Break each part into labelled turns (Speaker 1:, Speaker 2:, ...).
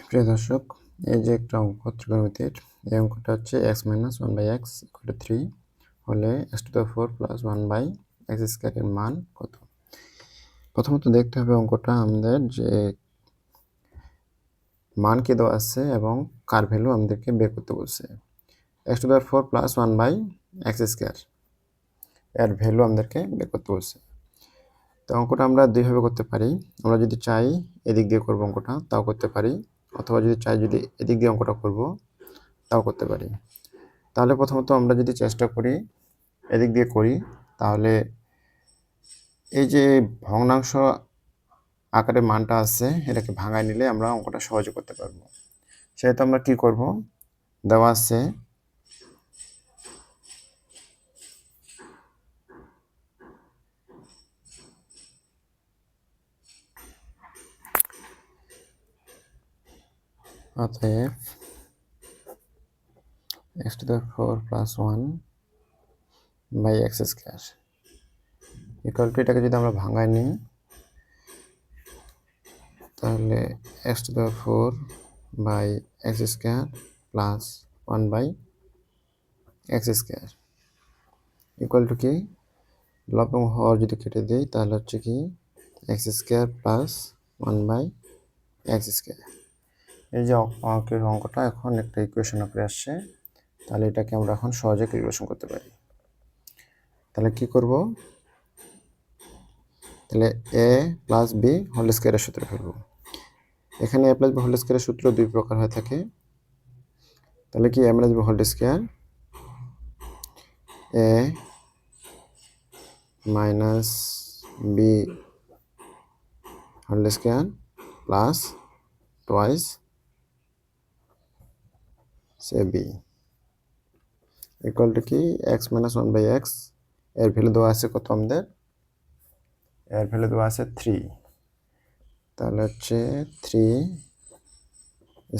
Speaker 1: প্রিয় দর্শক, এই যে একটা অঙ্ক ত্রিকোণমিতির, এই অঙ্কটা হচ্ছে x - 1/x = 3 হলে x⁴ + 1/x² এর মান কত? প্রথমত দেখতে হবে অঙ্কটা আমাদের যে মান কি দেওয়া আছে এবং কার ভ্যালু আমাদেরকে বের করতে বলছে। x⁴ + 1/x², এর ভ্যালু আমাদেরকে বের করতে বলছে। তো অঙ্কটা আমরা দুইভাবে করতে পারি। আমরা যদি চাই এদিক দিয়ে করব অঙ্কটা, তাও করতে পারি, অথবা যদি চাই যদি এদিক দিয়ে অঙ্কটা করব, তাও করতে পারি। তাহলে প্রথমত আমরা যদি চেষ্টা করি এদিক দিয়ে করি, তাহলে এই যে ভগ্নাংশ আকারে মানটা আছে এটাকে ভাঙায় নিলে আমরা অঙ্কটা সহজে করতে পারবো। সেহেতু আমরা কি করব, দেওয়া আছে অতএব x⁴ + 1/x² ইকুয়াল টু, এটাকে যদি আমরা ভাঙায় নিই তাহলে x⁴/x² + 1/x² ইকুয়াল টু কি, লব এবং হর যদি কেটে দিই তাহলে হচ্ছে কি x² + 1/x²। এই যে অঙ্কটা এখন একটা ইকুয়েশন আকারে আসছে, তাহলে এটাকে আমরা এখন সহজে ক্যালকুলেশন করতে পারি। তাহলে কি করব, তাহলে a + b হোল স্কয়ারের সূত্র ফেলব। এখানে a + b হোল স্কয়ারের সূত্র দুই প্রকার হয়ে থাকে। তাহলে কি a - b whole square, a - b whole square plus twice b equal to কি x - 1/x, এর ভ্যালু দেওয়া আছে কত আমাদের, এর ভ্যালু দেওয়া আছে 3। তাহলে হচ্ছে 3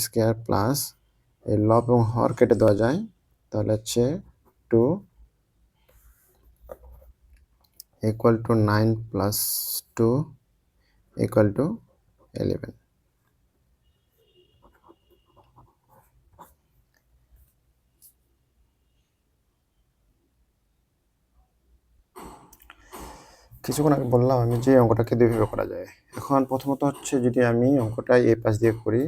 Speaker 1: স্কয়ার প্লাস এই লব এবং হর কেটে দেওয়া যায়, তাহলে হচ্ছে 2 ইকুয়াল টু 9 + 2 ইকুয়াল টু 11। কিছুক্ষণ আগে বললাম আমি যে অঙ্কটাকে দুইভাবে করা যায়। এখন প্রথমত হচ্ছে যদি আমি অঙ্কটা এই পাশ দিয়ে করি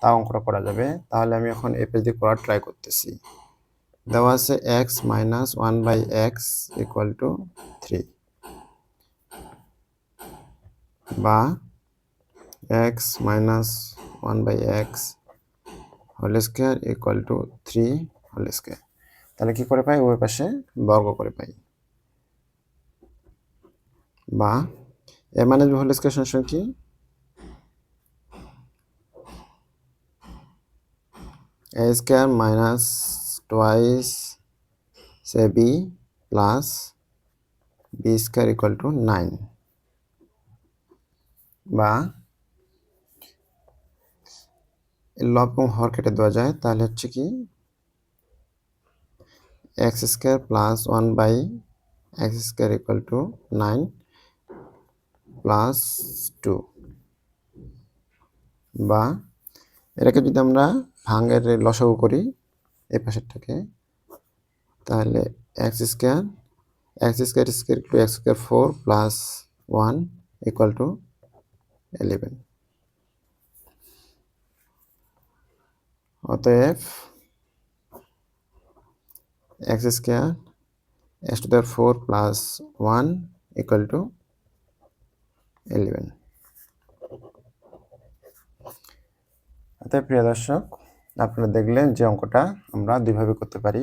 Speaker 1: তাও অঙ্কটা করা যাবে। তাহলে আমি এখন এই পাশ দিয়ে করার ট্রাই করতেছি। দেওয়া আছে x - 1/x ইকুয়াল টু 3 বা x - 1/x whole square equal to 3 whole square. তাহলে কি করে পাই, ওই পাশে বর্গ করে পাই, বা a - b হোল স্কয়ার সমান কি a square minus twice b plus b square equal two 9, বা লব এবং হর কেটে দেওয়া যায়, তাহলে হচ্ছে কি x² + 1/x² equal to 9 plus 2, বা এটাকে যদি আমরা ভাঙের লসাগু করি এই পাশেরটাকে, তাহলে x² x² 4 plus 1 equal to 11। অতএব x² x⁴ plus 1 equal to 11। অতএব প্রিয় দর্শক, আপনারা দেখলেন যে অঙ্কটা আমরা দুইভাবে করতে পারি।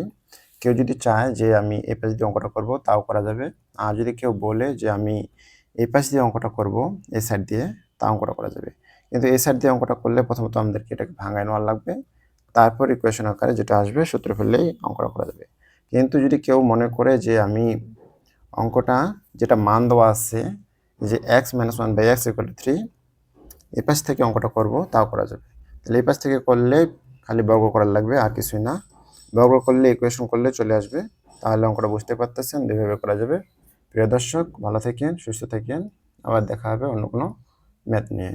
Speaker 1: কেউ যদি চায় যে আমি এই পাশ দিয়ে অঙ্কটা করব, তাও করা যাবে। আর যদি কেউ বলে যে আমি এই পাশ দিয়ে অঙ্কটা করব, এই সাইড দিয়ে, তা অঙ্কটা করা যাবে। কিন্তু এই সাইড দিয়ে অঙ্কটা করলে প্রথমত আমাদেরকে এটাকে ভাঙায় নেওয়া লাগবে, তারপর ইকুয়েশন আকারে যেটা আসবে সূত্র ফেললেই অঙ্কটা করা যাবে। কিন্তু যদি কেউ মনে করে যে আমি অঙ্কটা যেটা মান দেওয়া আছে যে x - 1/x = 3, এই পাশ থেকে অঙ্কটা করব, তাও করা যাবে। তাহলে এই পাশ থেকে করলে খালি বর্গ করার লাগবে, আর কিছুই না। বর্গ করলে ইকুয়েশন করলে চলে আসবে। তাহলে অঙ্কটা বুঝতে পারতেছেন দুইভাবে করা যাবে। প্রিয় দর্শক, ভালো থাকেন, সুস্থ থাকেন, আবার দেখা হবে অন্য কোনো ম্যাথ নিয়ে।